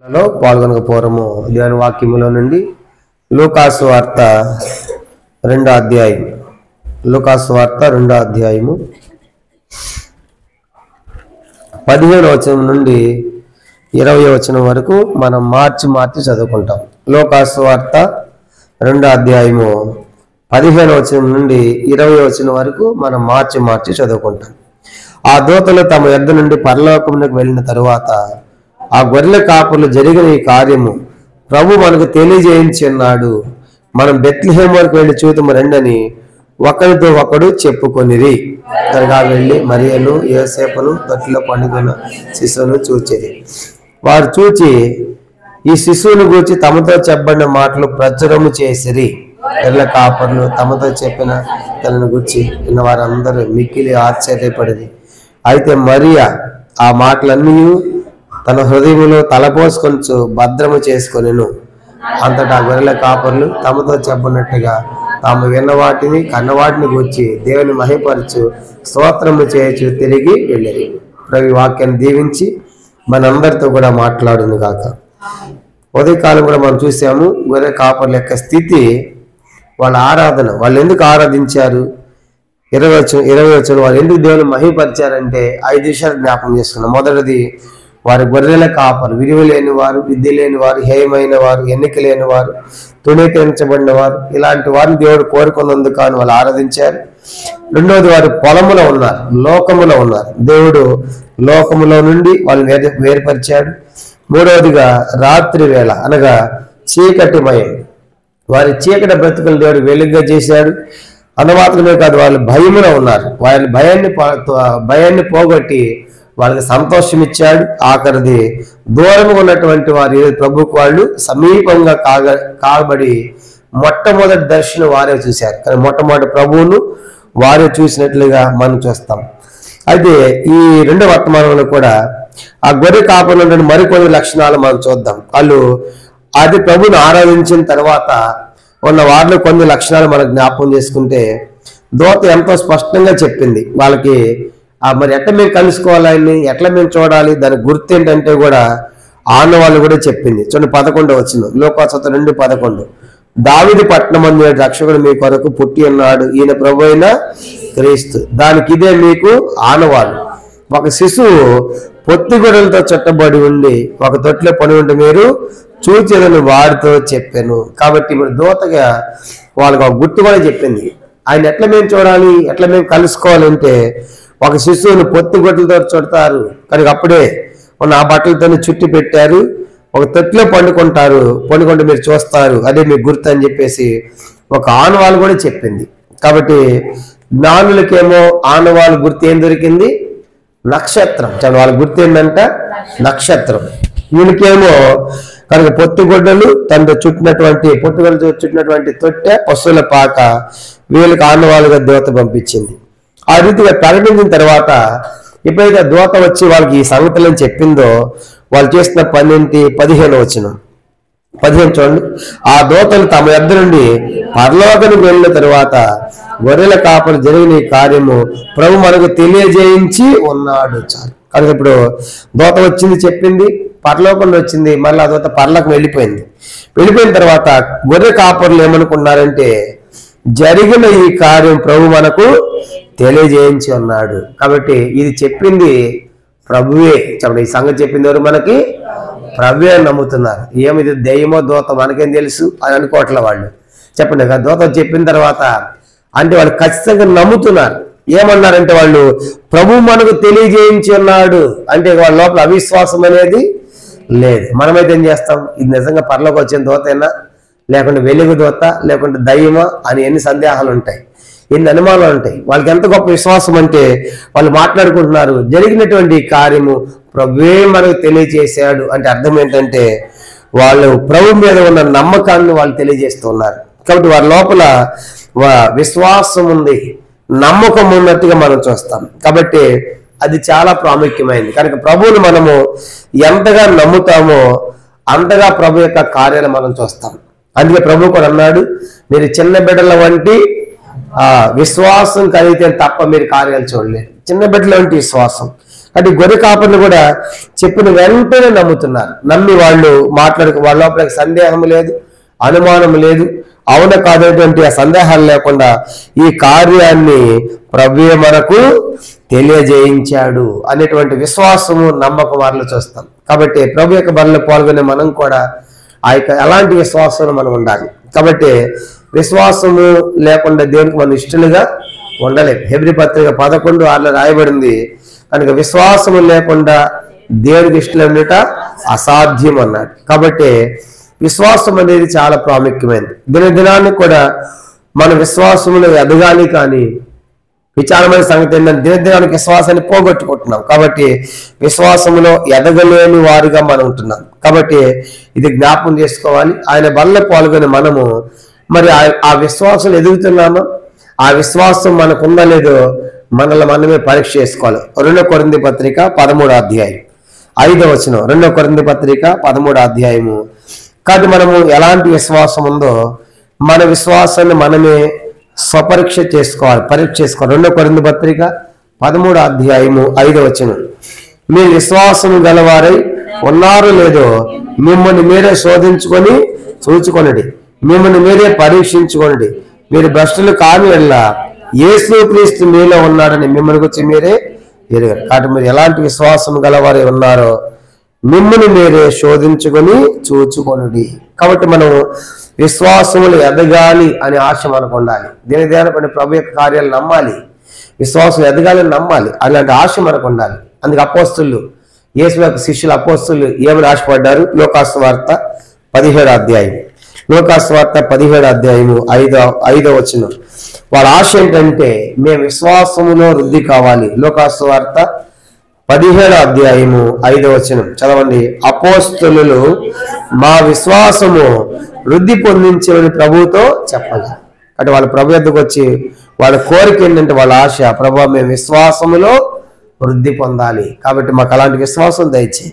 పాల్గొనకపోవడము దేవుని వాక్యములో నుండి లూకాసు వార్త 2వ అధ్యాయం. లూకాసు వార్త 2వ అధ్యాయము 15వ వచనం నుండి 20వ వచనం వరకు మనం మార్చి చదువుకుంటాం. లూకాసు వార్త 2వ అధ్యాయము 15వ వచనం నుండి 20వ వచనం వరకు మనం మార్చి చదువుకుంటాం. ఆ దూతలు తమ యొద్ద నుండి పరలోకమునకు వెళ్ళిన తరువాత ఆ గొర్రెల కాపులు జరిగిన ఈ కార్యము ప్రభు మనకు తెలియజేయించి ఉన్నాడు. మనం బెత్లెహేము వరకు వెళ్ళి చూద్దాము రండని ఒకరితో ఒకడు చెప్పుకొనిరి. త్వరగా వెళ్ళి మరియను యోసేపును తొట్టిలో పండుకున్న శిశువును చూచేది. వారు చూచి ఈ శిశువును గూర్చి తమతో చెప్పబడిన మాటలు ప్రచురము చేసిరి. గొర్రెల కాపర్లు తమతో చెప్పిన తనను గూర్చి విన్న వారందరూ మిక్కిలి ఆశ్చర్యపడింది. అయితే మరియా ఆ మాటలన్నీ తన హృదయములో తలపోసుకొంచు భద్రము చేసుకొనెను. అంతటా గొర్రెల కాపర్లు తమతో చెప్పినట్టుగా తాము విన్న వాటిని కన్నవాటిని గూర్చి దేవుని మహిమపరచు స్తోత్రము చేయొచ్చు తిరిగి వెళ్ళేది. ప్రభు వాక్యాన్ని దీవించి మనందరితో కూడా మాట్లాడును గాక. ఉదయకాలం కూడా మనం చూసాము గొర్రెల కాపర్ల యొక్క స్థితి, వాళ్ళ ఆరాధన, వాళ్ళు ఎందుకు ఆరాధించారు, 20వ వచనం వాళ్ళు ఎందుకు దేవుని మహిమపరిచారంటే 5 విషయాలు జ్ఞాపకం చేసుకున్నాం. మొదటిది, వారి గొర్రెల కాపరు, విలువ లేని వారు, విద్య లేని వారు, హేయమైన వారు, ఎన్నిక లేని వారు, తృణీకరించబడిన వారు, ఇలాంటి వారిని దేవుడు కోరుకున్నందుకు అని వాళ్ళు ఆరాధించారు. రెండవది, వారు పొలములో ఉన్నారు, లోకములో ఉన్నారు. దేవుడు లోకములో నుండి వాళ్ళని వేరుపరిచాడు. మూడవదిగా రాత్రి వేళ అనగా చీకటిమయం, వారి చీకటి బ్రతుకులు దేవుడు వెలుగుగా చేశాడు. అందుమాత్రమే కాదు, వాళ్ళు భయములో ఉన్నారు. వాళ్ళ భయాన్ని పోగొట్టి వాళ్ళకి సంతోషం ఇచ్చాడు. ఆఖరిది, దూరంగా ఉన్నటువంటి వారి ప్రభుకు వాళ్ళు సమీపంగా కాబడి మొట్టమొదటి దర్శనం వారే చూశారు. కానీ మొట్టమొదటి ప్రభువును వారే చూసినట్లుగా మనం చూస్తాం. అయితే ఈ 2వ వర్తమానంలో కూడా ఆ గొర్రె కాపరులు మరికొన్ని లక్షణాలు మనం చూద్దాం. వాళ్ళు అది ప్రభుని ఆరాధించిన తర్వాత ఉన్న వారిలో కొన్ని లక్షణాలు మనం జ్ఞాపకం చేసుకుంటే, దూత ఎంతో స్పష్టంగా చెప్పింది వాళ్ళకి. మరి ఎట్లా మేము కలుసుకోవాలి, ఆయన్ని ఎట్లా మేము చూడాలి, దాని గుర్తు ఏంటంటే కూడా ఆనవాళ్ళు కూడా చెప్పింది. చూడండి 11వ వచనం, లూకాసు 2:11, దావీదు పట్టణమందు రక్షకుడు మీ కొరకు పుట్టి ఉన్నాడు, ఈయన ప్రభు అయిన క్రీస్తు, దానికి ఇదే మీకు ఆనవాళ్ళు. ఒక శిశువు పొత్తి గొర్రెలతో చుట్టబడి ఉండి ఒక తొట్టిలో పడి ఉండి మీరు చూచేదని వారితో చెప్పాను. కాబట్టి ఇప్పుడు దూతగా వాళ్ళకి ఒక గుర్తు కూడా చెప్పింది. ఆయన ఎట్లా మేము చూడాలి, ఎట్లా మేము కలుసుకోవాలంటే, ఒక శిశువుని పొత్తి గొడ్డలతో చుడతారు, కనుక అప్పుడే ఉన్న ఆ బట్టలతో చుట్టి పెట్టారు, ఒక తొట్టిలో పండుకుంటే మీరు చూస్తారు, అదే మీకు గుర్తు అని చెప్పేసి ఒక ఆనవాళ్ళు కూడా చెప్పింది. కాబట్టి జ్ఞానులకేమో ఆనవాళ్ళు గుర్తు ఏం దొరికింది, నక్షత్రం. వాళ్ళ గుర్తు ఏంటంట, నక్షత్రం. వీళ్ళకేమో కనుక పొత్తిగొడ్డలు తనతో చుట్టినటువంటి తొట్టె, పశువుల పాక, వీళ్ళకి ఆనవాళ్ళుగా దూత పంపించింది. ఆ రీతిగా ప్రకటించిన తర్వాత ఎప్పుడైతే దూత వచ్చి వాళ్ళకి ఈ సంగతులను చెప్పిందో వాళ్ళు చేసిన పని ఏంటి, 15వ వచనం 15 చూడండి. ఆ దూతలు తమ యొద్ద నుండి పరలోకానికి వెళ్ళిన తరువాత గొర్రెల కాపలు జరిగిన ఈ కార్యము ప్రభు మనకు తెలియజేయించి ఉన్నాడు. చాలు. కనుక ఇప్పుడు దూత వచ్చింది, చెప్పింది, పరలోకంలో వచ్చింది, మళ్ళీ ఆ దూత పరలోకం వెళ్ళిపోయిన తర్వాత గొర్రె కాపరులు ఏమనుకున్నారంటే, జరిగిన ఈ కార్యం ప్రభు మనకు తెలియజేయించి ఉన్నాడు. కాబట్టి ఇది చెప్పింది ప్రభువే. చెప్పండి, ఈ సంగతి చెప్పింది ఎవరు, మనకి ప్రభువే అని నమ్ముతున్నారు. ఏమిది దెయ్యమో దూత మనకేం తెలుసు అని అనుకోవట్లే వాళ్ళు. చెప్పండి, దూత చెప్పిన తర్వాత అంటే వాళ్ళు ఖచ్చితంగా నమ్ముతున్నారు. ఏమన్నారంటే వాళ్ళు, ప్రభు మనకు తెలియజేయించి ఉన్నాడు అంటే వాళ్ళ లోపల అవిశ్వాసం అనేది లేదు. మనమైతే ఏం చేస్తాం, ఇది నిజంగా పరలోకి వచ్చిన దూతేనా, లేకుంటే వెలుగు దూత, లేకుంటే దయ్యమా అని ఎన్ని సందేహాలు ఉంటాయి, ఎన్ని అనుమానాలు ఉంటాయి. వాళ్ళకి ఎంత గొప్ప విశ్వాసం అంటే వాళ్ళు మాట్లాడుకుంటున్నారు, జరిగినటువంటి కార్యము ప్రభువే మనకు తెలియజేశాడు అంటే అర్థం ఏంటంటే వాళ్ళు ప్రభు మీద ఉన్న నమ్మకాన్ని వాళ్ళు తెలియజేస్తున్నారు. కాబట్టి వారి లోపల విశ్వాసం ఉంది, నమ్మకం ఉన్నట్టుగా మనం చూస్తాం. కాబట్టి అది చాలా ప్రాముఖ్యమైనది. కనుక ప్రభువుని మనము ఎంతగా నమ్ముతామో అంతగా ప్రభు యొక్క కార్యాలు మనం చూస్తాం. అందుకే ప్రభు కూడా అన్నాడు, మీరు చిన్న బిడ్డల వంటి విశ్వాసం కలిగితే తప్ప మీరు కార్యాలు చూడలేరు. చిన్న బిడ్డల వంటి విశ్వాసం. అంటే గొర్రె కాపర్లు కూడా చెప్పిన వెంటనే నమ్ముతున్నారు. నమ్మి వాళ్ళు వాళ్ళ లోపల సందేహం లేదు, అనుమానం లేదు, అవున కాదనేటువంటి ఆ సందేహాలు లేకుండా ఈ కార్యాన్ని ప్రభువే మనకు తెలియజేయించాడు అనేటువంటి విశ్వాసము, నమ్మకం వారిలో చూస్తాం. కాబట్టి ప్రభు యొక్క బలిలో పాల్గొనే మనం కూడా అలాంటి విశ్వాసంలో మనం ఉండాలి. కాబట్టి విశ్వాసము లేకుండా దేవునికి మనం ఇష్టలుగా ఉండలేము. హెబ్రీ పత్రిక 11:6 రాయబడింది, కనుక విశ్వాసము లేకుండా దేవునికి ఇష్టలు ఉండట అసాధ్యం అన్నాడు. కాబట్టి విశ్వాసం అనేది చాలా ప్రాముఖ్యమైనది. దినదినానికి కూడా మన విశ్వాసంలో ఎదగాలి. కానీ విచారమైన సంగతి ఏంటంటే దినదినానికి విశ్వాసాన్ని పోగొట్టుకుంటున్నాం. కాబట్టి విశ్వాసంలో ఎదగలేని వారుగా మనం ఉంటున్నాం. కాబట్టి ఇది జ్ఞాపకం చేసుకోవాలి. ఆయన బల్ల పాల్గొని మనము మరి ఆ విశ్వాసం ఎదుగుతున్నామా, ఆ విశ్వాసం మనకు ఉందా లేదో మనల్ని మనమే పరీక్ష చేసుకోవాలి. 2 కొరింథీ పత్రిక 13వ అధ్యాయం 5వ వచనం. 2 కొరింథీ పత్రిక 13వ అధ్యాయము. కాబట్టి మనము ఎలాంటి విశ్వాసం ఉందో మన విశ్వాసాన్ని మనమే స్వపరీక్ష చేసుకోవాలి, పరీక్ష చేసుకోవాలి. 2 కొరింథీ పత్రిక 13వ అధ్యాయము 5వ వచనం. మీరు విశ్వాసం గలవారై ఉన్నారో లేదో మిమ్మల్ని మీరే శోధించుకొని చూచుకొనండి, మిమ్మల్ని మీరే పరీక్షించుకోండి. మీరు భ్రష్టులు కాని వల్ల యేసుక్రీస్తు మీలో ఉన్నాడని మిమ్మల్ని గురించి మీరే ఎరుగరు. కాబట్టి మీరు ఎలాంటి విశ్వాసం గలవారై ఉన్నారో మిమ్మల్ని మీరే శోధించుకొని చూచుకొనుడి. కాబట్టి మనం విశ్వాసములు ఎదగాలి అనే ఆశ మనకు ఉండాలి. దినదినాన్ని ప్రభు యొక్క కార్యాలు నమ్మాలి, విశ్వాసం ఎదగాలని నమ్మాలి, అలాంటి ఆశ మనకు ఉండాలి. అందుకే అపోస్తలులు, యేసు యొక్క శిష్యులు అపోస్తలులు ఏమని ఆశపడ్డారు? లోకాసు వార్త 17వ అధ్యాయం, లోకాసు వార్త 17వ అధ్యాయము 5వ వచనం. వాళ్ళ ఆశ ఏంటంటే మేము విశ్వాసములో వృద్ధి కావాలి. లోకాసు వార్త 17వ అధ్యాయము 5వ వచనం చదవండి. అపోస్తలులు మా విశ్వాసము వృద్ధి పొందించమని ప్రభువుతో చెప్పాలి. అంటే వాళ్ళ ప్రభు యొద్దకు వచ్చి వాళ్ళ కోరిక ఏంటంటే, వాళ్ళ ఆశ, ప్రభు మేము విశ్వాసములో వృద్ధి పొందాలి, కాబట్టి మాకు అలాంటి విశ్వాసం దయచేయి,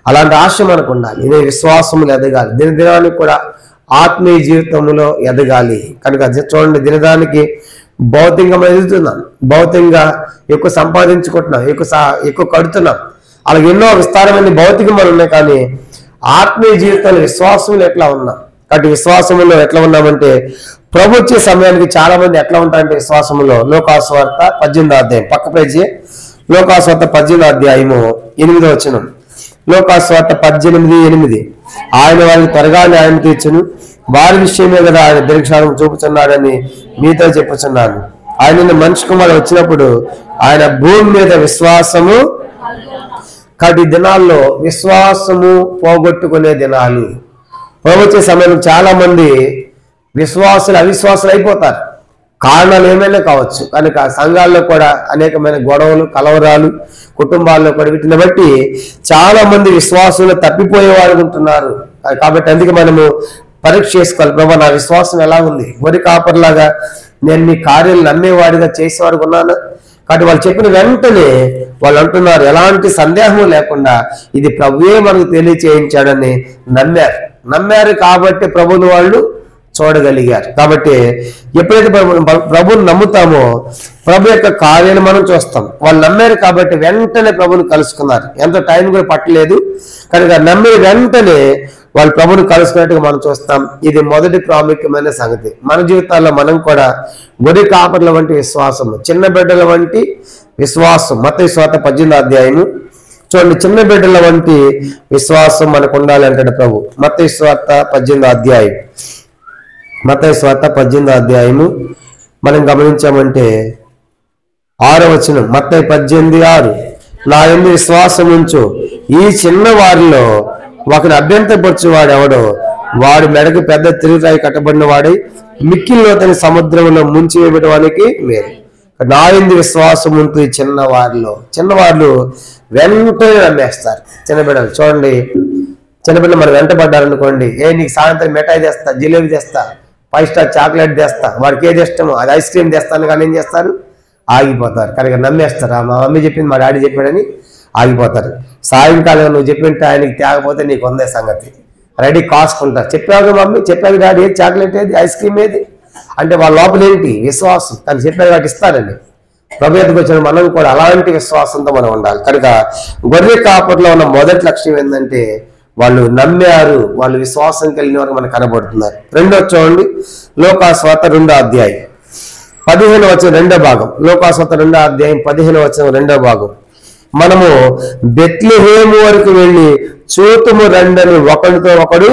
అలాంటి ఆశ మనకు ఉండాలి. ఇదే విశ్వాసములు ఎదగాలి. దినదినానికి కూడా ఆత్మీయ జీవితంలో ఎదగాలి. కనుక చూడండి, దినదానికి భౌతికంగా ఎదుగుతున్నాం, భౌతికంగా ఎక్కువ సంపాదించుకుంటున్నాం, ఎక్కువ కడుతున్నాం, అలాగే ఎన్నో విస్తారమైన భౌతికములు ఉన్నాయి. కానీ ఆత్మీయ జీవితంలో విశ్వాసంలో ఎట్లా ఉన్నాం? కాబట్టి విశ్వాసంలో ఎట్లా ఉన్నామంటే ప్రభు వచ్చే సమయానికి చాలా మంది ఎట్లా ఉంటారంటే విశ్వాసంలో. లోకాసు వార్త 18వ అధ్యాయం, పక్క పేజీ, లోకాసు వార్త 18వ అధ్యాయము 8వ వచనం. లోకాసు వార్త 18:8. ఆయన వారికి త్వరగా న్యాయం తీర్చును, వారి విషయమే కదా ఆయన దీర్ఘశాంతం చూపుతున్నాడని మీతో చెప్పుచున్నాను. ఆయన మనిషి కుమారుడు వచ్చినప్పుడు ఆయన భూమి మీద విశ్వాసము. కాబట్టి దినాల్లో విశ్వాసము పోగొట్టుకునే దినాలు. వచ్చే సమయంలో చాలా మంది విశ్వాసులు అవిశ్వాసులు అయిపోతారు. కారణాలు ఏమైనా కావచ్చు. కనుక సంఘాల్లో కూడా అనేకమైన గొడవలు, కలవరాలు, కుటుంబాల్లో కూడా వీటిని బట్టి చాలా మంది విశ్వాసులు తప్పిపోయేవారు ఉంటున్నారు. కాబట్టి అందుకే మనము పరీక్ష చేసుకోవాలి. ప్రభా, నా విశ్వాసం ఎలా ఉంది? వరి కాపర్లాగా నేను నీ కార్యాలు నమ్మేవాడిగా చేసేవాడిగా ఉన్నాను. కాబట్టి వాళ్ళు చెప్పిన వెంటనే వాళ్ళు అంటున్నారు, ఎలాంటి సందేహం లేకుండా ఇది ప్రభువే మనకు తెలియచేయించాడని నమ్మారు. కాబట్టి ప్రభువుని వాళ్ళు చూడగలిగారు. కాబట్టి ఎప్పుడైతే ప్రభువుని నమ్ముతామో ప్రభు యొక్క కార్యాలు మనం చూస్తాం. వాళ్ళు నమ్మారు కాబట్టి వెంటనే ప్రభువుని కలుసుకున్నారు. ఎంతో టైం కూడా పట్టలేదు. కనుక నమ్మే వెంటనే వాళ్ళు ప్రభువుని కలుసుకున్నట్టుగా మనం చూస్తాం. ఇది మొదటి ప్రాముఖ్యమైన సంగతి. మన జీవితాల్లో మనం కూడా గొర్రె కాపర్ల వంటి విశ్వాసము, చిన్న బిడ్డల వంటి విశ్వాసం. మత్తయి సువార్త 18వ అధ్యాయము చూడండి. చిన్న బిడ్డల వంటి విశ్వాసం మనకు ఉండాలి అంటాడు ప్రభు. మత్తయి సువార్త 18వ అధ్యాయం, మత్తయి సువార్త 18వ అధ్యాయము మనం గమనించామంటే 6వ వచనం. మత్తయి 18:6. నా యందు విశ్వాసం ఉంచు, ఈ చిన్న వారిలో ఒకని అభ్యంతరపరచువాడు ఎవడో వాడు మెడకు పెద్ద తిరుగురాయి కట్టబడిన వాడై మిక్కిల్లో తన సముద్రంలో ముంచి వేయబడడానికి మేలు. నా యందు విశ్వాసం ఉంటూ ఈ చిన్నవాళ్ళు వెంటనే నమ్మేస్తారు. చిన్నబిడ్డలు చూడండి, చిన్నపిల్లలు మనం వెంటబడ్డారనుకోండి, నీకు సాయంత్రం మిఠాయి తెస్తా, జిలేబీ తెస్తా, 5 స్టార్ చాక్లెట్ తెస్తా, వాడికి ఏది ఇష్టమో అది ఐస్ క్రీమ్ తెస్తాను, కానీ ఏం చేస్తారు? ఆగిపోతారు. కనుక నమ్మేస్తారు. మా మమ్మీ చెప్పింది, మా డాడీ చెప్పాడని ఆగిపోతారు. సాయంకాలం నువ్వు చెప్పింటే ఆయనకి తేకపోతే నీకు ఉందే సంగతి, రెడీ కాసుకుంటారు. చెప్పావు మమ్మీ, చెప్పావు డాడీ, ఏది చాక్లెట్ ఏది, ఐస్ క్రీమ్ ఏది అంటే వాళ్ళ లోపల ఏంటి? విశ్వాసం. కానీ చెప్పారు కాబట్టి ఇస్తారండి. ప్రభు ఎదుకు వచ్చిన మనం కూడా అలాంటి విశ్వాసంతో మనం ఉండాలి. కనుక గొర్రె కాపరిలో ఉన్న మొదటి లక్ష్యం ఏంటంటే వాళ్ళు నమ్మారు, వాళ్ళు విశ్వాసం కలిగిన వారు మనకు కనబడుతున్నారు. రెండో చూడండి, లోకాసువార్త 2వ అధ్యాయం 15వ వచనం 2వ భాగం. లోకాసువార్త 2వ అధ్యాయం 15వ వచనం 2వ భాగం. మనము బెత్లెహేము వరకు వెళ్ళి చూతుము రండని ఒకరితో ఒకడు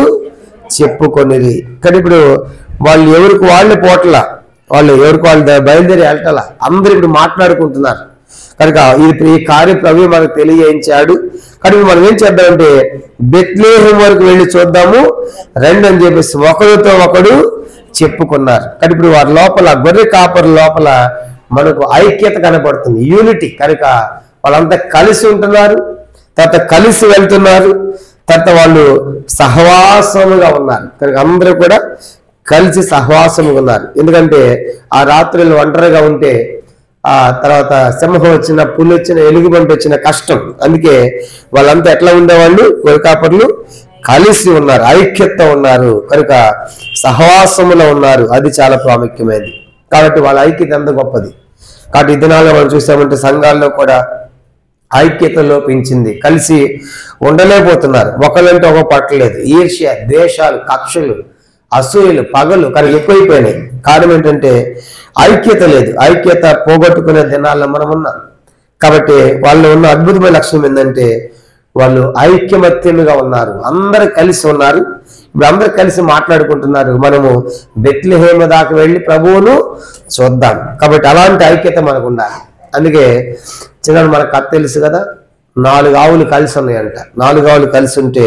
చెప్పుకొనిరి. కానీ ఇప్పుడు వాళ్ళు ఎవరికి వాళ్ళు పోట్ల, వాళ్ళు ఎవరికి వాళ్ళు బయలుదేరి వెళ్ళటల, అందరు ఇప్పుడు మాట్లాడుకుంటున్నారు. కనుక ఈ కార్యం ప్రభు మనకు తెలియజేయించాడు. కనుక మనం ఏం చేద్దామంటే బెత్లెహేము వరకు వెళ్ళి చూద్దాము రండి అని చెప్పేసి ఒకరితో ఒకడు చెప్పుకున్నారు. కానీ ఇప్పుడు వారి లోపల, గొర్రె కాపరి లోపల మనకు ఐక్యత కనపడుతుంది, యూనిటీ. కనుక వాళ్ళంతా కలిసి ఉంటున్నారు, తర్వాత కలిసి వెళ్తున్నారు, తర్వాత వాళ్ళు సహవాసముగా ఉన్నారు. కనుక అందరూ కూడా కలిసి సహవాసముగా ఉన్నారు. ఎందుకంటే ఆ రాత్రులు ఒంటరిగా ఉంటే ఆ తర్వాత సింహం వచ్చిన, పులి వచ్చిన, ఎలుగుబంటి వచ్చిన కష్టం. అందుకే వాళ్ళంతా ఎట్లా ఉండేవాళ్ళు, గొర్రె కాపరులు కలిసి ఉన్నారు, ఐక్యత ఉన్నారు, కనుక సహవాసములో ఉన్నారు. అది చాలా ప్రాముఖ్యమైనది. కాబట్టి వాళ్ళ ఐక్యత ఎంత గొప్పది. కాబట్టి ఈ దినాల్లో మనం చూసామంటే సంఘాల్లో కూడా ఐక్యత లోపించింది, కలిసి ఉండలేకపోతున్నారు, ఒకళ్ళంటే ఒక పట్టలేదు. ఈర్ష్య, ద్వేషాలు, కక్షలు, అసూయలు, పగలు కనుక ఎక్కువైపోయినాయి. కారణం ఏంటంటే ఐక్యత లేదు. ఐక్యత పోగొట్టుకునే దినాల్లో మనం ఉన్నాం. కాబట్టి వాళ్ళు ఉన్న అద్భుతమైన లక్ష్యం ఏంటంటే వాళ్ళు ఐక్యమత్యముగా ఉన్నారు, అందరూ కలిసి ఉన్నారు. ఇప్పుడు అందరూ కలిసి మాట్లాడుకుంటున్నారు, మనము బెత్లెహేము దాకా వెళ్ళి ప్రభువును చూద్దాం. కాబట్టి అలాంటి ఐక్యత మనకు ఉండాలి. అందుకే చిన్న మనకు కథ తెలుసు కదా, 4 ఆవులు కలిసి ఉన్నాయంట. 4 ఆవులు కలిసి ఉంటే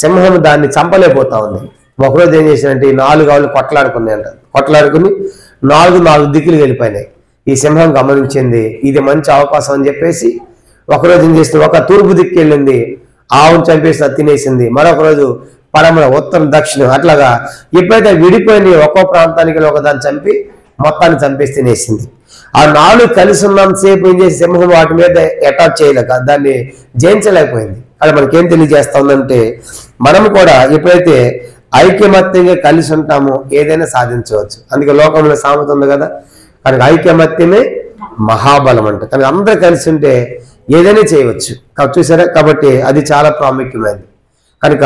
సింహం దాన్ని చంపలేకపోతా ఉంది. ఒకరోజు ఏం చేశారంటే ఈ 4 ఆవులు కొట్లాడుకున్నాయంట. కొట్లాడుకుని 4 దిక్కులు వెళ్ళిపోయినాయి. ఈ సింహం గమనించింది, ఇది మంచి అవకాశం అని చెప్పేసి ఒకరోజు ఏం చేసింది, ఒక తూర్పు దిక్కు వెళ్ళింది, ఆవును చంపేసి అది తినేసింది. మరొక రోజు పడమర, ఉత్తరం, దక్షిణం, అట్లాగా ఎప్పుడైతే విడిపోయినాయి ఒక్కో ప్రాంతానికి ఒకదాన్ని చంపి మొత్తాన్ని చంపేసి తినేసింది. ఆ 4 కలిసి ఉన్నంతసేపు ఏం చేసి సింహం వాటి మీద అటాక్ చేయలేక దాన్ని జయించలేకపోయింది. అది మనకేం తెలియజేస్తుందంటే మనం కూడా ఎప్పుడైతే ఐక్యమత్యంగా కలిసి ఉంటామో ఏదైనా సాధించవచ్చు. అందుకే లోకంలో సామెత ఉంది కదా, కనుక ఐక్యమత్యమే మహాబలం అంట. కనుక అందరూ కలిసి ఉంటే ఏదైనా చేయవచ్చు. చూసారా, కాబట్టి అది చాలా ప్రాముఖ్యమైనది. కనుక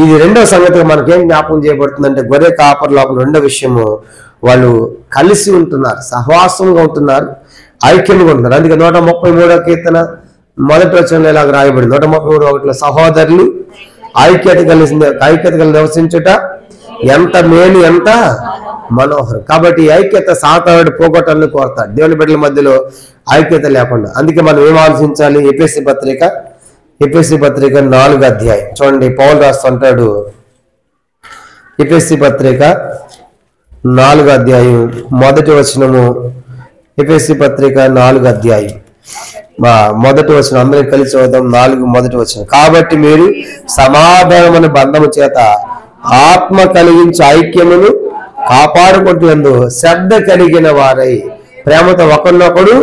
ఇది రెండవ సంగతిగా మనకేం జ్ఞాపకం చేయబడుతుందంటే గొర్రె కాపర్ లోపల రెండో విషయము, వాళ్ళు కలిసి ఉంటున్నారు, సహవాసంగా ఉంటున్నారు, ఐక్యంగా ఉంటున్నారు. అందుకే 133వ కీర్తన మొదటి వచనంలో ఇలాగ రాయబడింది. 133:1 సహోదరులు ఐక్యత కలిసి నివసించుట ఎంత మేలు, ఎంత మనోహరం. కాబట్టి ఐక్యత సాతానుడు పోగొట్టాలని కోరుతాడు, దేవుని బిడ్డల మధ్యలో ఐక్యత లేకుండా. అందుకే మనం ఏం ఆలోచించాలి, ఎఫెసీ పత్రిక 4వ అధ్యాయం చూడండి. పౌలు రాస్తుంటాడు, ఎఫెసీ పత్రిక 4వ అధ్యాయం 1వ వచనము. ఎఫెసీ పత్రిక 4వ అధ్యాయం 1వ వచనం అందరూ కలిసి చదువుదాం. 1వ వచనం. కాబట్టి మీరు సమాధానమైన బంధము చేత ఆత్మ కలిగించే ఐక్యమును కాపాడుకుంటూ శ్రద్ధ కలిగిన వారై ప్రేమతో ఒకరినొకడు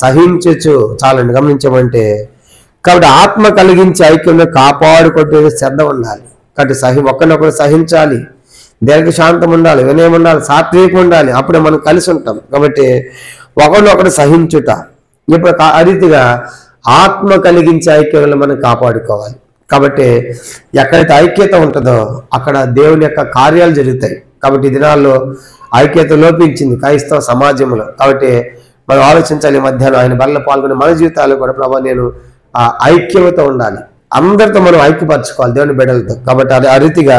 సహించచ్చు. చాలండి, గమనించమంటే కాబట్టి ఆత్మ కలిగించే ఐక్యమును కాపాడుకుంటూ శ్రద్ధ ఉండాలి. కాబట్టి ఒకరినొకరు సహించాలి, దీర్ఘ శాంతం ఉండాలి, వినయం ఉండాలి, సాత్వికం ఉండాలి. అప్పుడే మనం కలిసి ఉంటాం. కాబట్టి ఒకరినొకరు సహించుట, ఇప్పుడు ఆ రీతిగా ఆత్మ కలిగించే ఐక్యతను మనం కాపాడుకోవాలి. కాబట్టి ఎక్కడైతే ఐక్యత ఉంటుందో అక్కడ దేవుని యొక్క కార్యాలు జరుగుతాయి. కాబట్టి ఈ దినాల్లో ఐక్యత లోపించింది క్రైస్తవ సమాజంలో. కాబట్టి మనం ఆలోచించాలి, మధ్యాహ్నం ఆయన బల్ల పాల్గొని మన జీవితాలు కూడా ప్రభావ నేను ఆ ఐక్యతతో ఉండాలి, అందరితో మనం ఐక్యపరచుకోవాలి దేవుని బిడ్డలతో. కాబట్టి అది ఆ రీతిగా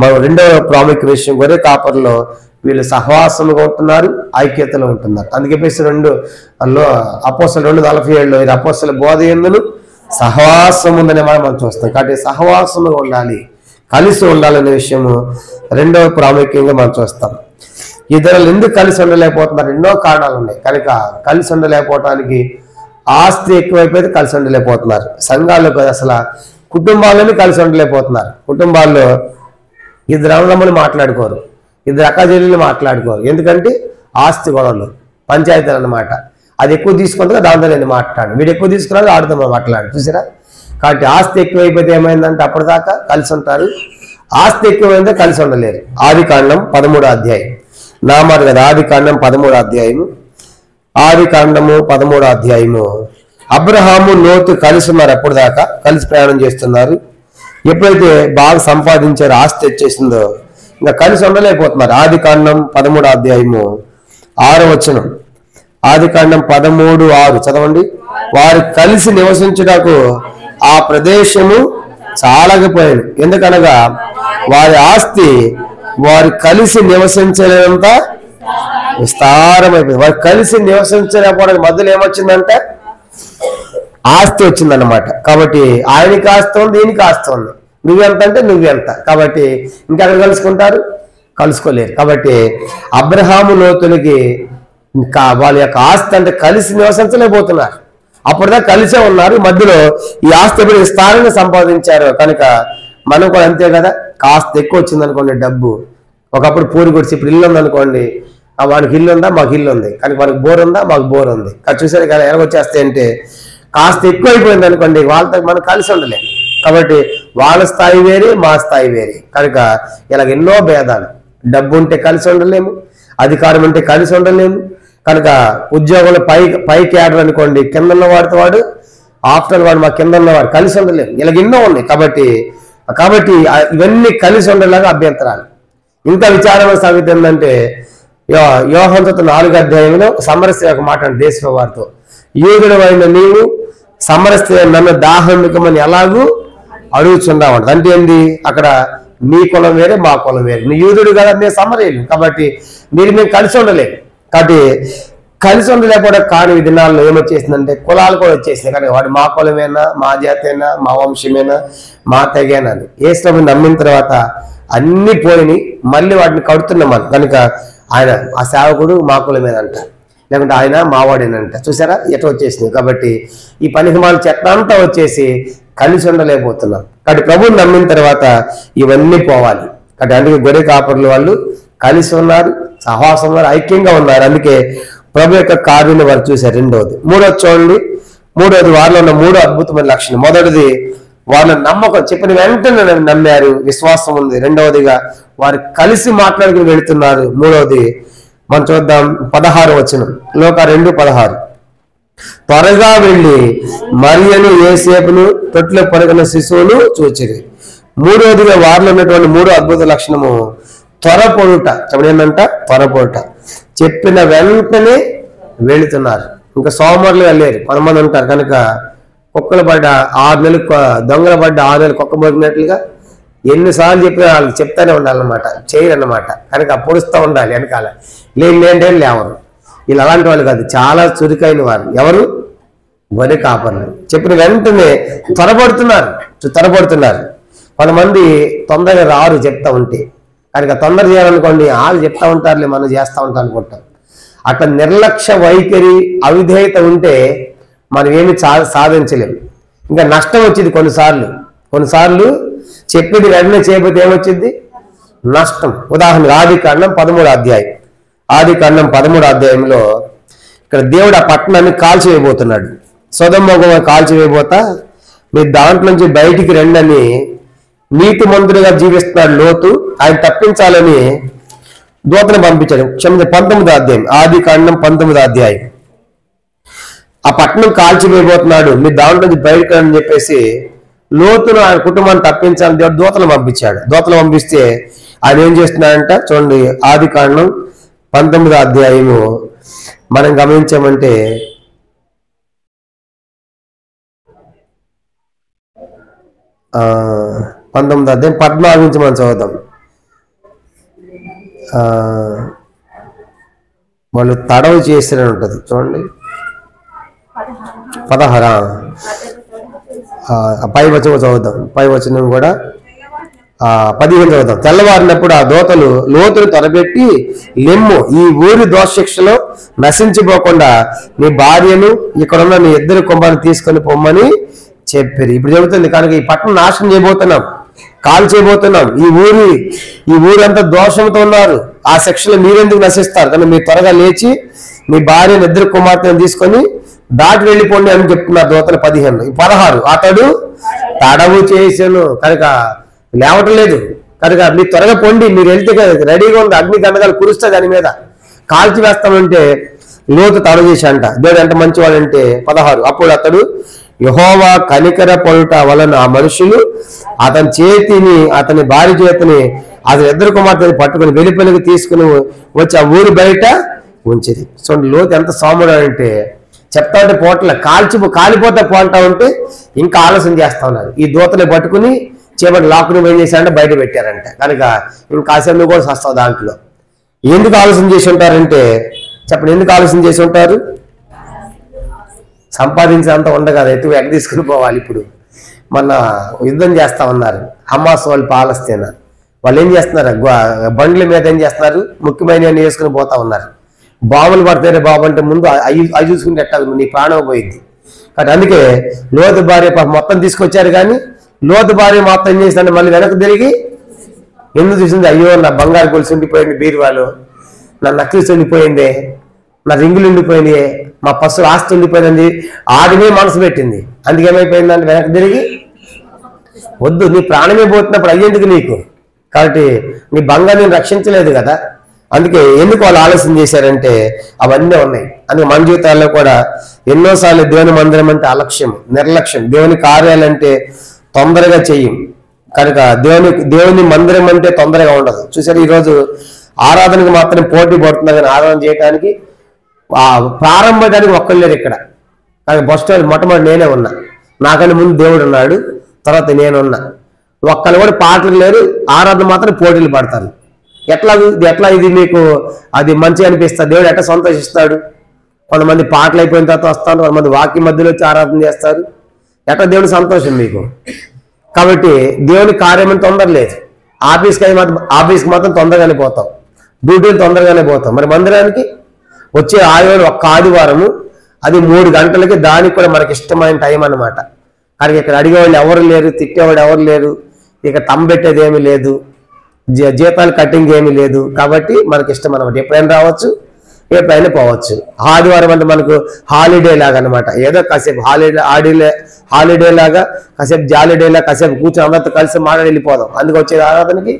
మనం రెండవ ప్రాముఖ్య విషయం, గొర్రె కాపర్లో వీళ్ళు సహవాసముగా ఉంటున్నారు, ఐక్యతలో ఉంటున్నారు. అందుకే అపోస్తలులు 2:47 ఇది అపోస్తలుల బోధ యందును సహవాసం ఉందనే మనం చూస్తాం. కాబట్టి సహవాసముగా ఉండాలి, కలిసి ఉండాలనే విషయము రెండవ ప్రాముఖ్యంగా మనం చూస్తాం. ఇద్దరు ఎందుకు కలిసి ఉండలేకపోతున్నారు, ఎన్నో కారణాలు ఉన్నాయి. కనుక కలిసి ఉండలేకపోవటానికి ఆస్తి ఎక్కువైపోతే కలిసి ఉండలేకపోతున్నారు. సంఘాల్లో అసలు కుటుంబాల్లోనే కలిసి ఉండలేకపోతున్నారు. కుటుంబాల్లో 2 అన్నదమ్ములు మాట్లాడుకోరు, 2 అక్కచెల్లెలు మాట్లాడుకోరు. ఎందుకంటే ఆస్తి గొడవలు, పంచాయతీలు అన్నమాట. అది ఎక్కువ తీసుకుంటే దాంతో నేను మాట్లాడు, వీడు ఎక్కువ తీసుకున్నాడు ఆడుతో మాట్లాడు. చూసారా, కాబట్టి ఆస్తి ఎక్కువైపోతే ఏమైందంటే అప్పటిదాకా కలిసి ఉంటారు, ఆస్తి ఎక్కువైందే కలిసి ఉండలేరు. ఆదికాండం 13వ అధ్యాయం నామారు కదా, ఆదికాండం 13వ అధ్యాయం ఆదికాండము 13వ అధ్యాయము. అబ్రహాము లోతు కలిసి ఉన్నారు, అప్పుడు దాకా కలిసి ప్రయాణం చేస్తున్నారు. ఎప్పుడైతే బాగా సంపాదించారో, ఆస్తి వచ్చేసిందో, ఇంకా కలిసి ఉండలేకపోతున్నారు. ఆదికాండం 13వ అధ్యాయము 6వ వచనం. ఆదికాండం 13:6 చదవండి. వారు కలిసి నివసించుటకు ఆ ప్రదేశము చాలకపోయాను, ఎందుకనగా వారి ఆస్తి వారు కలిసి నివసించలేనంత విస్తారమైపోయింది. వారు కలిసి నివసించలేకపోవడానికి మధ్యలో ఏమొచ్చిందంటే ఆస్తి వచ్చిందన్నమాట. కాబట్టి ఆయనకి ఆస్తి ఉంది, ఈయనకి ఆస్తి ఉంది. నువ్వెంత అంటే నువ్వెంత. కాబట్టి ఇంకెక్కడ కలుసుకుంటారు? కలుసుకోలేరు. కాబట్టి అబ్రహాము లోతులకి ఇంకా వాళ్ళ యొక్క ఆస్తి అంటే కలిసి నివసించలేకపోతున్నారు. అప్పుడుదా కలిసే ఉన్నారు, మధ్యలో ఈ ఆస్తి ఎప్పుడు విస్తారంగా సంపాదించారు కనుక మనం కూడా అంతే కదా. కాస్త ఎక్కువ వచ్చింది అనుకోండి డబ్బు, ఒకప్పుడు పూరి గుడిసి ఇప్పుడు ఇల్లు ఉందనుకోండి, వాడికి ఇల్లు ఉందా, మాకు ఇల్లు ఉంది, కానీ వాడికి బోర్ ఉందా, మాకు బోర్ ఉంది. చూసారు కదా ఎలాగొచ్చేస్తాయి అంటే, కాస్త ఎక్కువ అయిపోయింది అనుకోండి వాళ్ళతో మనం కలిసి ఉండలేం. కాబట్టి వాళ్ళ స్థాయి వేరే, మా స్థాయి వేరే. కనుక ఇలాగ ఎన్నో భేదాలు. డబ్బు ఉంటే కలిసి ఉండలేము, అధికారం ఉంటే కలిసి ఉండలేము. కనుక ఉద్యోగంలో పైకి ఆడరు అనుకోండి, కింద ఉన్నవాడితో వాడు, ఆఫ్టర్ వాడు మా కింద ఉన్నవాడు, కలిసి ఉండలేము. ఇలాగ ఎన్నో ఉన్నాయి. కాబట్టి ఇవన్నీ కలిసి ఉండేలాగా అభ్యంతరాలు. ఇంకా విచారమైన సంగతి ఏంటంటే, యోహాను 4వ అధ్యాయంలో సమరస్య ఒక మాట అంటే దేశ వారితో, యూదుడు అయిన నీవు సమరస్య నన్ను దాహమికమని ఎలాగూ అడుగుచున్నామంట. అంటే ఏంది? అక్కడ మీ కులం వేరే, మా కులం వేరే. నీ యూదుడు కదా, నేను సమరేలు. కాబట్టి మేము కలిసి ఉండలేము. కాబట్టి కలిసి ఉండలేకపోవడం కానీ ఈ దినాల్లో ఏమొచ్చేసిందంటే కులాలు కూడా వచ్చేసినాయి. కానీ వాడు మా కులమేనా, మా జాతేనా, మా వంశమేనా, మా తెగేనా అని ఏసుని నమ్మిన తర్వాత అన్ని పోయినాయి. మళ్ళీ వాటిని కడుతున్నాం మనం. కనుక ఆయన ఆ సేవకుడు మా కులమేనంట, లేకుంటే ఆయన మావాడేనంట. చూసారా ఎట్లా వచ్చేసినాయి. కాబట్టి ఈ పనికిమాల చెత్త అంతా వచ్చేసి కలిసి ఉండలేకపోతున్నాం. కాబట్టి ప్రభువుని నమ్మిన తర్వాత ఇవన్నీ పోవాలి. కాబట్టి అందుకే గొర్రె కాపరులు వాళ్ళు కలిసి ఉన్నారు, సహవాసం ఉన్నారు, ఐక్యంగా ఉన్నారు. అందుకే ప్రభు యొక్క కార్యాన్ని వారు చూశారు. రెండవది. మూడవది చూడండి. మూడవది వారిలో ఉన్న 3 అద్భుతమైన లక్షణం. మొదటిది వాళ్ళ నమ్మకం, చెప్పిన వెంటనే నమ్మారు, విశ్వాసం ఉంది. రెండవదిగా వారు కలిసి మాట్లాడుకుని వెళుతున్నారు. మూడవది మనం చూద్దాం 16వ వచనం. లోకా 2:16. త్వరగా వెళ్ళి మరియను యోసేపును తొట్టిలో పడుకున్న శిశువును చూచిరి. మూడవదిగా వారిలో ఉన్నటువంటి 3 అద్భుత లక్షణము త్వరపడుట. చెప్పండి ఏంటంట? త్వరపడుట. చెప్పిన వెంటనే వెళుతున్నారు. ఇంకా సోమవారులు వెళ్ళారు, కొంతమంది ఉంటారు. కనుక కుక్కలు పడ్డ 6 నెలలు, దొంగలు పడ్డ 6 నెలలు కుక్క మొరిగినట్లుగా ఎన్నిసార్లు చెప్పినా వాళ్ళకి చెప్తానే ఉండాలన్నమాట, చేయరన్నమాట. కనుక పొడుస్తూ ఉండాలి వెనకాల. లేంటే లేవరు. వీళ్ళు అలాంటి వాళ్ళు కాదు, చాలా చురుకైన వారు. ఎవరు? గొర్రె కాపర్లు. చెప్పిన వెంటనే త్వరపడుతున్నారు. కొంతమంది తొందరగా రారు చెప్తా ఉంటే. కనుక తొందర చేయాలనుకోండి, వాళ్ళు చెప్తా ఉంటారులే, మనం చేస్తూ ఉంటాం అనుకుంటాం. అట్లా నిర్లక్ష్య వైఖరి, అవిధేయత ఉంటే మనం ఏమి సాధించలేము. ఇంకా నష్టం వచ్చింది కొన్నిసార్లు చెప్పేది వెంటనే చేయకపోతే ఏమొచ్చింది? నష్టం. ఉదాహరణకు ఆదికాండం 13వ అధ్యాయం. ఆదికాండం 13వ అధ్యాయంలో ఇక్కడ దేవుడు ఆ పట్టణాన్ని కాల్చివేయబోతున్నాడు. సొదొమ గొమొర్రా కాల్చివేయబోతా మీరు దాంట్లో నుంచి బయటికి రండని నీతిమంతుడిగా జీవిస్తున్నాడు లోతు. ఆయన తప్పించాలని దూతను పంపించాడు. 19వ అధ్యాయం. ఆదికాండం 19వ అధ్యాయం. ఆ పట్టణం కాల్చివేయబోతున్నాడు, మీరు దాంట్లో నుంచి బయటకు రండి అని చెప్పేసి లోతును ఆయన కుటుంబాన్ని తప్పించాలని దేవుడు దూతలు పంపించాడు. దూతలు పంపిస్తే ఆయన ఏం చేస్తున్నాడంట చూడండి. ఆదికాండం 19వ అధ్యాయము మనం గమనించామంటే 19వ అధ్యాయం 14 నుంచి మనం చదువుతాం. వాళ్ళు తడవు చేసిరని ఉంటుంది చూడండి. 16 పై వచనం చదువుతాం. పై వచనం కూడా 15 చదువుతాం. తెల్లవారినప్పుడు ఆ దూతలు లోతును త్వరపెట్టి, లెమ్ము, ఈ ఊరి దోషశిక్షలో నశించిపోకుండా నీ భార్యను ఇక్కడున్న నీ 2 కుమారులను తీసుకొని పొమ్మని చెప్పారు. ఇప్పుడు చెబుతుంది కనుక ఈ పట్టణం నాశనం చేయబోతున్నాం, కాల్ చేయబోతున్నాం. ఈ ఊరంతా దోషంతో ఉన్నారు, ఆ శిక్షలో మీరెందుకు నశిస్తారు? కానీ మీరు త్వరగా లేచి మీ భార్యను 2 కుమార్తెను తీసుకొని దాటి వెళ్ళిపోండి అని చెప్తున్నారు దూతలు. 16 అతడు తడవు చేశాను కనుక లేవటం లేదు. కనుక మీరు త్వరగా పొండి, మీరు వెళ్తే రెడీగా ఉంది, అగ్ని గంధకాలు కురుస్తే దాని మీద కాల్చి వేస్తామంటే లోతు తడ చేశాంట. దేవుడు ఎంత మంచివాడంటే 16, అప్పుడు అతడు యెహోవా కనికర పడుట వలన ఆ మనుషులు అతని భార్య చేతిని అతని ఇద్దరు కుమార్తెని పట్టుకుని వెలుపలికి తీసుకుని వచ్చి ఆ ఊరి బయట ఉంచిరి. సో లోతు ఎంత సాముడు అంటే చెప్తా ఉంటే పోట్ల కాలిపోతే పోంటా ఉంటే ఇంకా ఆలస్యం చేస్తా ఉన్నారు. ఈ దూతని పట్టుకుని చేపట్టి లాక్కుని ఏం చేశారంటే బయట పెట్టారంట. కనుక ఇంకాసేపు కూడా వస్తావు దాంట్లో. ఎందుకు ఆలస్యం చేసి ఉంటారంటే చెప్పండి, ఎందుకు ఆలస్యం చేసి ఉంటారు? సంపాదించేంత ఉండగా ఎటు ఎక్క తీసుకుని పోవాలి. ఇప్పుడు మన యుద్ధం చేస్తా ఉన్నారు హమాస్ వాళ్ళు, పాలస్తీనా వాళ్ళు ఏం చేస్తున్నారు? బండ్ల మీద ఏం చేస్తున్నారు? ముఖ్యమైన వేసుకుని పోతా ఉన్నారు. బాంబులు పడతారే బాబు అంటే ముందు అవి చూసుకుంటే ఎట్టా నీ ప్రాణం పోయింది. కాబట్టి అందుకే లోతు భార్య మొత్తం తీసుకొచ్చారు, కానీ లోతు భార్య మొత్తం ఏం చేసిందంటే మళ్ళీ వెనక్కి తిరిగి ఎందుకు చూసింది? అయ్యో నా బంగారు గొలుసు ఉండిపోయింది బీరువాలు, నా నక్లీస్ ఉండిపోయింది, నా రింగులు ఉండిపోయినాయి, మా పశువులు ఆస్తి ఉండిపోయింది, ఆడిమే మనసు పెట్టింది. అందుకేమైపోయిందంటే వెనక్కి తిరిగి వద్దు, నీ ప్రాణమే పోతున్నప్పుడు అయ్యేందుకు నీకు? కాబట్టి నీ బంగారు రక్షించలేదు కదా. అందుకే ఎందుకు వాళ్ళు ఆలస్యం చేశారంటే అవన్నీ ఉన్నాయి. అందుకే మన జీవితాల్లో కూడా ఎన్నోసార్లు దేవుని మందిరం అంటే అలక్ష్యం, నిర్లక్ష్యం, దేవుని కార్యాలంటే తొందరగా చెయ్యం. కనుక దేవుని మందిరం అంటే తొందరగా ఉండదు. చూసారు, ఈరోజు ఆరాధనకు మాత్రం పోటీ పడుతున్నారు, కానీ ఆరాధన చేయడానికి ప్రారంభానికి ఒక్కరు లేరు ఇక్కడ. కానీ బస్ స్టాండ్ మొట్టమొదటి నేనే ఉన్నా, నాకన్నా ముందు దేవుడు ఉన్నాడు, తర్వాత నేనున్నా. ఒక్కరు కూడా పాటలు లేరు, ఆరాధన మాత్రం పోటీలు పడతారు. ఎట్లా ఇది మీకు అది మంచిగా అనిపిస్తుంది? దేవుడు ఎట్లా సంతోషిస్తాడు? కొంతమంది పాటలు అయిపోయిన తర్వాత వస్తారు, కొంతమంది వాక్యం మధ్యలో వచ్చి ఆరాధన చేస్తారు. ఎట్లా దేవుని సంతోషం మీకు? కాబట్టి దేవుని కార్యం తొందర లేదు. ఆఫీస్కి మాత్రం తొందరగానే పోతాం, డ్యూటీలు తొందరగానే పోతాం. మరి మందిరానికి వచ్చే ఒక్క ఆదివారము అది 3 గంటలకి, దానికి కూడా మనకి ఇష్టమైన టైం అన్నమాట. కానీ ఇక్కడ అడిగేవాళ్ళు ఎవరు లేరు, తిట్టేవాళ్ళు ఎవరు లేరు, ఇక తమ్మెట్టేది ఏమీ లేదు, జీతాలు కటింగ్ ఏమీ లేదు. కాబట్టి మనకి ఇష్టం అనమాట. ఎప్పుడైనా రావచ్చు, ఎప్పుడైనా పోవచ్చు. ఆదివారం అంటే మనకు హాలిడే లాగా అనమాట. ఏదో కాసేపు హాలిడే లాగా, కాసేపు జాలిడే లాగా, కాసేపు కూర్చొని అందరితో కలిసి మాట్లాడి వెళ్ళిపోదాం. అందుకు వచ్చే ఆరాధనకి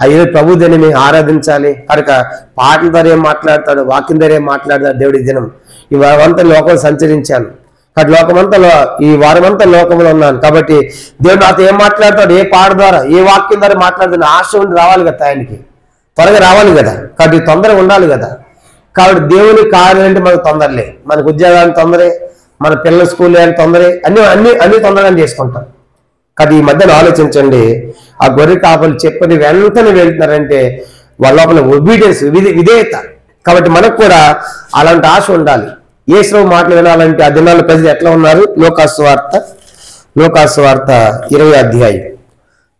అయ్యో ప్రభు దీన్ని ఆరాధించాలి. కనుక పాటల ద్వారా ఏం మాట్లాడతాడు, వాక్యం ద్వారా ఏం మాట్లాడతాడు దేవుడి దినం. ఈ వారమంతా లోకంలో సంచరించాను, కాబట్టి ఈ వారమంతా లోకంలో ఉన్నాను. కాబట్టి దేవుడు నాతో ఏం మాట్లాడతాడు, ఏ పాట ద్వారా, ఏ వాక్యం ద్వారా మాట్లాడుతాడు, ఆశ ఉండి రావాలి కదా, ఆయనకి త్వరగా రావాలి కదా. కాబట్టి తొందరగా ఉండాలి కదా. కాబట్టి దేవుని కార్యం అంటే మనకు తొందరలే, మనకు ఉద్యోగానికి తొందరే, మన పిల్లల స్కూల్ తొందరే, అన్ని తొందరగా చేసుకుంటాం. కాబట్టి ఈ మధ్యన ఆలోచించండి, ఆ గొర్రె కాపలు చెప్పని వెంటనే వెళ్తున్నారంటే వాళ్ళ లోపల ఒబీడియన్స్, విధేయత. కాబట్టి మనకు కూడా అలాంటి ఆశ ఉండాలి. యేసు మాటలు వినాలంటే ఆ దినాల్లో ప్రజలు ఎట్లా ఉన్నారు? లోకాసు వార్త 20 అధ్యాయం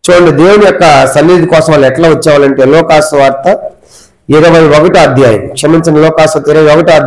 చూడండి. దేవుని యొక్క సన్నిధి కోసం వాళ్ళు ఎట్లా వచ్చేవాళ్ళంటే లోకాసు వార్త 21 అధ్యాయం, క్షమించండి, లోకాసు 21 అధ్యాయం